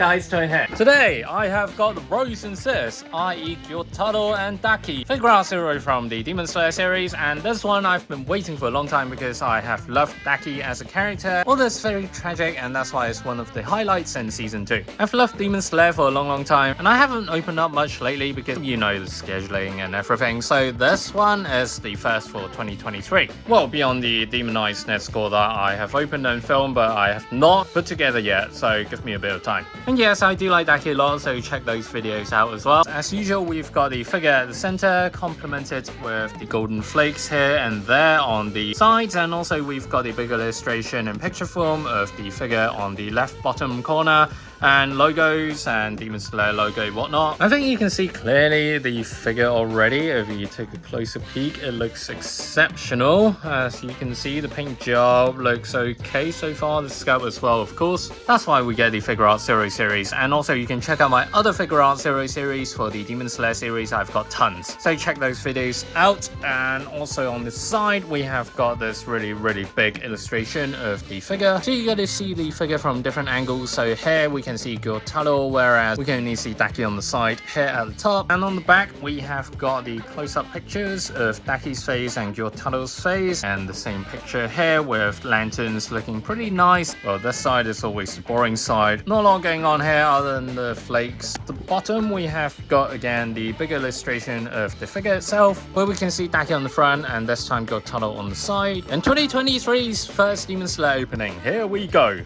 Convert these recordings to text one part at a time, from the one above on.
guys, Toy here. Today I have got the bros and sis, i.e. Gyutaro and Daki, Figuarts hero from the Demon Slayer series, and this one I've been waiting for a long time because I have loved Daki as a character. All this very tragic, and that's why it's one of the highlights in season 2. I've loved Demon Slayer for a long time, and I haven't opened up much lately because you know the scheduling and everything, so this one is the first for 2023. Well, beyond the demonized net score that I have opened and filmed, but I have not put together yet, so give me a bit of time. And yes, I do like Daki a lot, so check those videos out as well. As usual, we've got the figure at the center, complemented with the golden flakes here and there on the sides, and also we've got a big illustration in picture form of the figure on the left bottom corner, and logos and Demon Slayer logo, whatnot. I think you can see clearly the figure already. If you take a closer peek, it looks exceptional. As you can see, the paint job looks okay so far, the sculpt as well, of course. That's why we get the Figuarts Hero series, and also you can check out my other Figuarts Hero series for the Demon Slayer series. I've got tons, so check those videos out. And also on the side, we have got this really big illustration of the figure, so you get to see the figure from different angles. So here we can see Gyutaro, whereas we can only see Daki on the side here at the top. And on the back, we have got the close-up pictures of Daki's face and Gyutaro's face, and the same picture here with lanterns looking pretty nice. Well, this side is always the boring side. Not a lot going on here other than the flakes. At the bottom, we have got again the big illustration of the figure itself, where we can see Daki on the front and this time Gyutaro on the side. And 2023's first Demon Slayer opening. Here we go.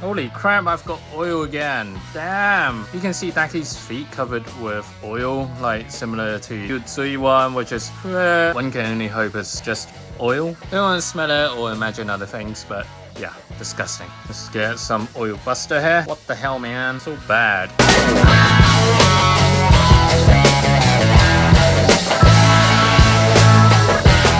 Holy crap, I've got oil again. Damn. You can see Daki's feet covered with oil, like similar to Yutsui one, which is one can only hope it's just oil. Don't want to smell it or imagine other things, but yeah, disgusting. Let's get some oil buster here. What the hell, man? So bad.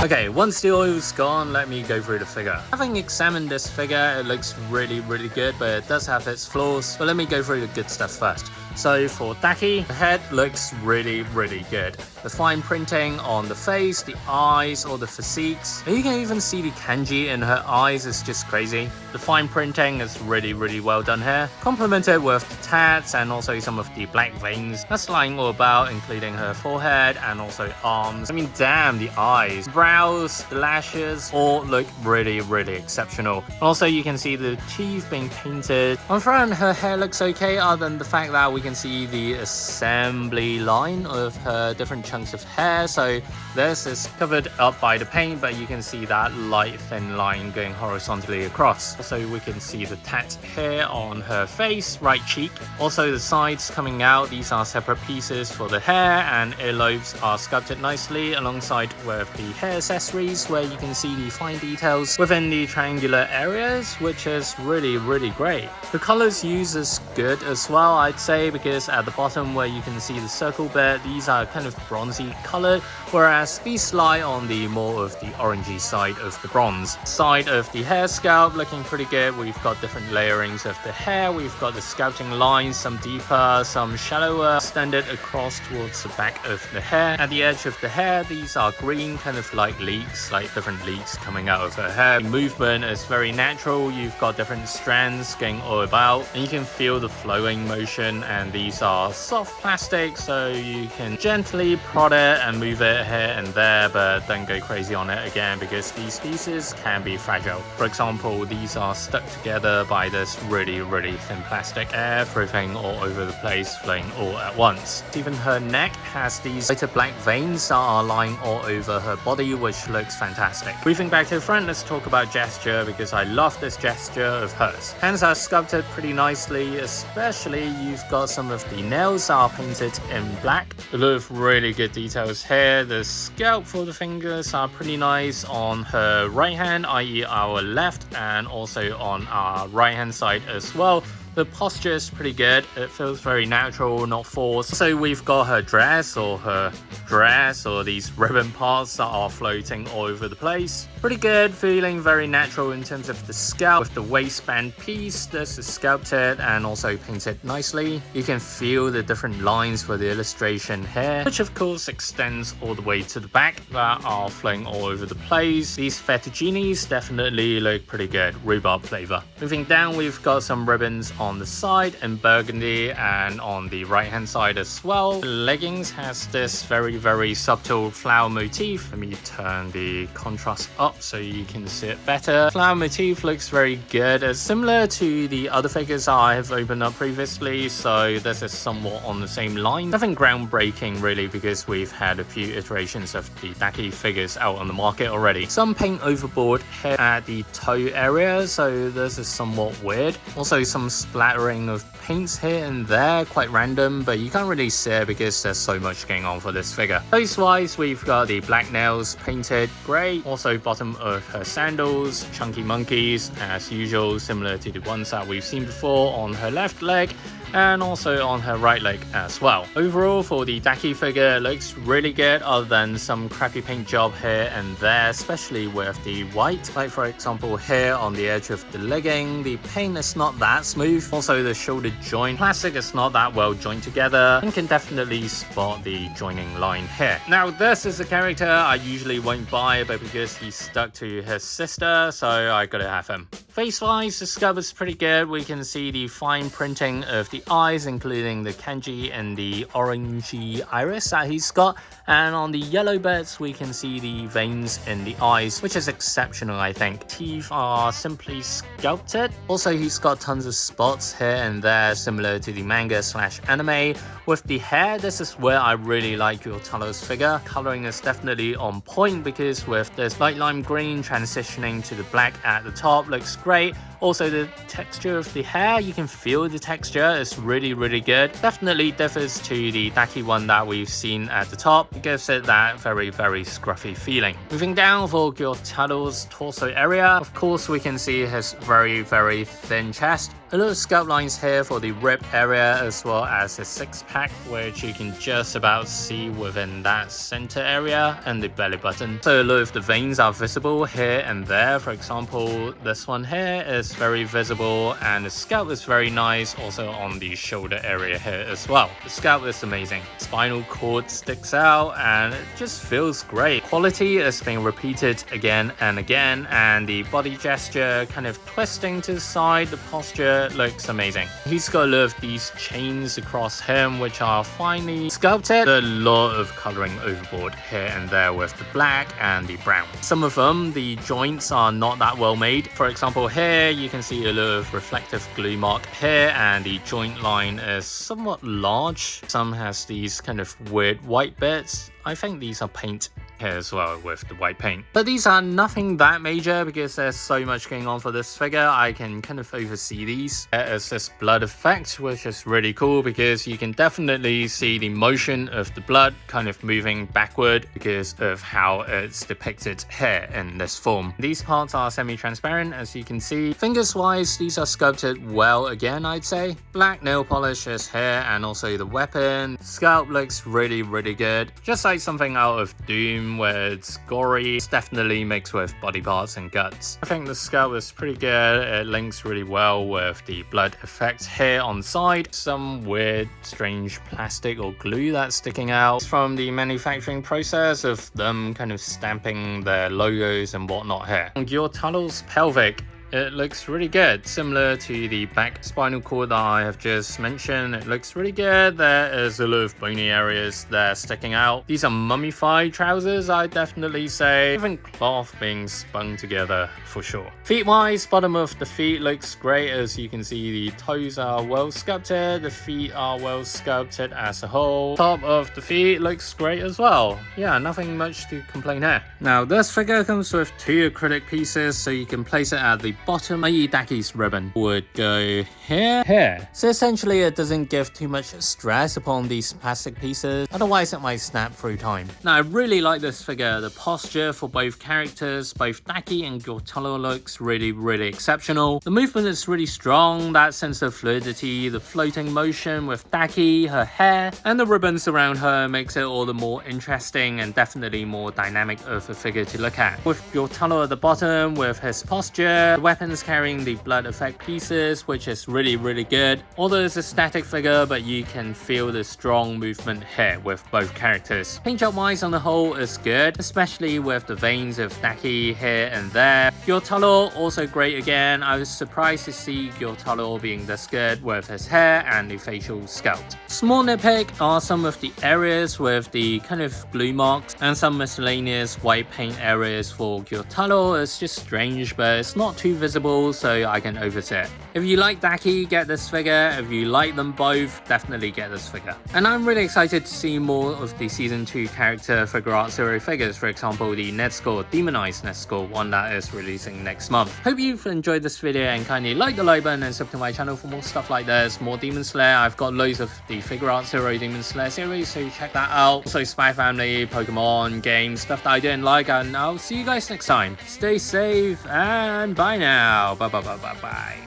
Okay, once the oil's gone, let me go through the figure. Having examined this figure, it looks really good, but it does have its flaws. But let me go through the good stuff first. So for Daki, the head looks really good. The fine printing on the face, the eyes, or the physiques. You can even see the kanji in her eyes, is just crazy. The fine printing is really well done here. Complemented with the tats and also some of the black veins that's lying all about, including her forehead and also arms. I mean, damn, the eyes, brows, the lashes all look really exceptional. Also, you can see the teeth being painted. On front, her hair looks okay, other than the fact that we can see the assembly line of her different chunks of hair. So this is covered up by the paint, but you can see that light thin line going horizontally across. Also, we can see the tat here on her face, right cheek. Also, the sides coming out, these are separate pieces for the hair, and earlobes are sculpted nicely alongside with the hair accessories, where you can see the fine details within the triangular areas, which is really great. The colors used is good as well, I'd say, because at the bottom where you can see the circle bit, these are kind of bronzy colored, whereas these lie on the more of the orangey side of the bronze. Side of the hair scalp looking pretty good. We've got different layerings of the hair. We've got the sculpting lines, some deeper, some shallower, extended across towards the back of the hair. At the edge of the hair, these are green, kind of like leaks, like different leaks coming out of her hair. The movement is very natural. You've got different strands going all about, and you can feel the flowing motion, and these are soft plastic, so you can gently prod it and move it here and there, but don't go crazy on it again, because these pieces can be fragile. For example, these are stuck together by this really thin plastic, everything all over the place, flowing all at once. Even her neck has these lighter black veins that are lying all over her body, which looks fantastic. Moving back to the front, let's talk about gesture, because I love this gesture of hers. Hands are sculpted pretty nicely, especially you've got some of the nails are painted in black. A lot of really good details here. The scalp for the fingers are pretty nice on her right hand, i.e. our left, and also on our right hand side as well. The posture is pretty good. It feels very natural, not forced. So we've got her dress or these ribbon parts that are floating all over the place. Pretty good, feeling very natural in terms of the scalp. With the waistband piece, this is sculpted and also painted nicely. You can feel the different lines for the illustration here, which of course extends all the way to the back that are flowing all over the place. These fettuccinis definitely look pretty good, rhubarb flavor. Moving down, we've got some ribbons on the side in burgundy and on the right hand side as well. The leggings has this very subtle flower motif. Let me turn the contrast up so you can see it better. Flower motif looks very good. It's similar to the other figures I have opened up previously, so this is somewhat on the same line. Nothing groundbreaking really, because we've had a few iterations of the Daki figures out on the market already. Some paint overboard here at the toe area, so this is somewhat weird. Also some splattering of paints here and there, quite random, but you can't really see it because there's so much going on for this figure. Face wise, we've got the black nails painted grey. Also bottom of her sandals, chunky monkeys as usual, similar to the ones that we've seen before on her left leg and also on her right leg as well. Overall, for the Daki figure, it looks really good other than some crappy paint job here and there, especially with the white. Like for example here on the edge of the legging, the paint is not that smooth. Also the shoulder joint plastic is not that well joined together. You can definitely spot the joining line here. Now this is a character I usually won't buy, but because he's stuck to his sister, so I gotta have him. Face wise, the sculpt is pretty good. We can see the fine printing of the eyes, including the kanji and the orangey iris that he's got, and on the yellow bits we can see the veins in the eyes, which is exceptional. I think teeth are simply sculpted. Also he's got tons of spots here and there, similar to the manga / anime. With the hair, this is where I really like Gyutaro's figure. Coloring is definitely on point, because with this light lime green transitioning to the black at the top looks great. Also the texture of the hair, you can feel the texture is really good. Definitely differs to the Daki one that we've seen at the top. It gives it that very scruffy feeling. Moving down for Gyutaro's torso area, of course we can see his very thin chest. A lot of scalp lines here for the rib area, as well as his six-pack, which you can just about see within that center area, and the belly button. So a lot of the veins are visible here and there. For example, this one here is very visible, and the scalp is very nice also on the shoulder area here as well. The scalp is amazing. Spinal cord sticks out and it just feels great. Quality is being repeated again and again, and the body gesture kind of twisting to the side. The posture looks amazing. He's got a lot of these chains across him which are finely sculpted. A lot of coloring overboard here and there with the black and the brown. Some of them, the joints are not that well made. For example here you can see a lot of reflective glue mark here, and the joint line is somewhat large. Some has these kind of weird white bits. I think these are paint here as well with the white paint. But these are nothing that major, because there's so much going on for this figure. I can kind of oversee these. There is this blood effect, which is really cool, because you can definitely see the motion of the blood kind of moving backward because of how it's depicted here in this form. These parts are semi-transparent, as you can see. Fingers wise, these are sculpted well again, I'd say. Black nail polish is here, and also the weapon. Scalp looks really good. Just like something out of Doom, where it's gory. It's definitely mixed with body parts and guts. I think the scalp is pretty good. It links really well with the blood effect here on the side. Some weird, strange plastic or glue that's sticking out. It's from the manufacturing process of them kind of stamping their logos and whatnot here. On Gyutaro's pelvic, it looks really good, similar to the back spinal cord that I have just mentioned. It looks really good. There is a lot of bony areas there sticking out. These are mummified trousers, I'd definitely say. Even cloth being spun together for sure. Feet wise, bottom of the feet looks great. As you can see, the toes are well sculpted. The feet are well sculpted as a whole. Top of the feet looks great as well. Yeah, nothing much to complain here. Now this figure comes with 2 acrylic pieces, so you can place it at the bottom, i.e. Daki's ribbon, would go here. So essentially it doesn't give too much stress upon these plastic pieces, otherwise it might snap through time. Now I really like this figure. The posture for both characters, both Daki and Gyutaro, looks really exceptional. The movement is really strong, that sense of fluidity, the floating motion with Daki, her hair, and the ribbons around her makes it all the more interesting and definitely more dynamic of a figure to look at. With Gyutaro at the bottom, with his posture, the weapons carrying the blood effect pieces, which is really good. Although it's a static figure, but you can feel the strong movement here with both characters. Paint job wise on the whole is good, especially with the veins of Daki here and there. Gyutaro also great again. I was surprised to see Gyutaro being this good with his hair and the facial sculpt. Small nitpick are some of the areas with the kind of glue marks and some miscellaneous white paint areas for Gyutaro. It's just strange, but it's not too visible, so I can oversee it. If you like Daki, get this figure. If you like them both, definitely get this figure. And I'm really excited to see more of the Season 2 character Figuarts Zero figures, for example the Nezuko, Demonized Nezuko, one that is releasing next month. Hope you've enjoyed this video and kindly like the like button and sub to my channel for more stuff like this, more Demon Slayer. I've got loads of the Figuarts Zero Demon Slayer series, so check that out. Also Spy Family, Pokemon, games, stuff that I didn't like, and I'll see you guys next time. Stay safe and bye now. Bye.